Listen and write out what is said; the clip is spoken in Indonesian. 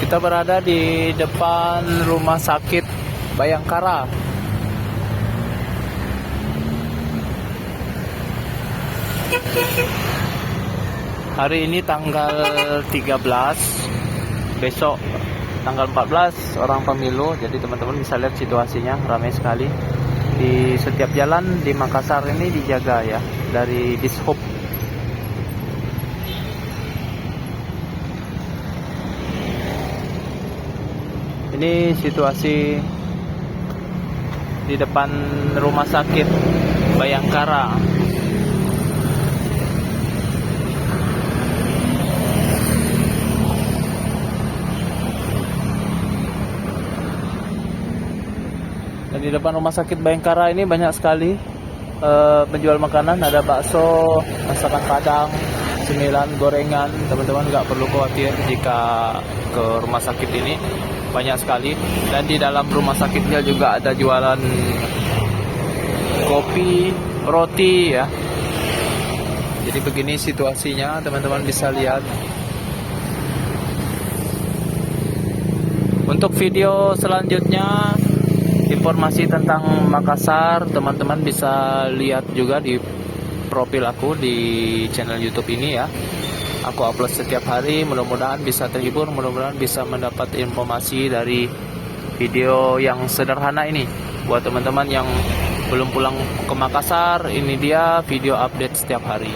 Kita berada di depan Rumah Sakit Bayangkara. Hari ini tanggal 13, besok tanggal 14 orang pemilu. Jadi teman-teman bisa lihat situasinya ramai sekali. Di setiap jalan di Makassar ini dijaga ya dari Dishub. Ini situasi di depan Rumah Sakit Bayangkara. Dan di depan Rumah Sakit Bayangkara ini banyak sekali penjual makanan. Ada bakso, masakan Padang, cemilan, gorengan. Teman-teman nggak perlu khawatir jika ke rumah sakit ini, banyak sekali. Dan di dalam rumah sakitnya juga ada jualan kopi, roti ya. Jadi begini situasinya, teman-teman bisa lihat. Untuk video selanjutnya, informasi tentang Makassar, teman-teman bisa lihat juga di profil aku di channel YouTube ini ya. Aku upload setiap hari, mudah-mudahan bisa terhibur, mudah-mudahan bisa mendapat informasi dari video yang sederhana ini. Buat teman-teman yang belum pulang ke Makassar, ini dia video update setiap hari.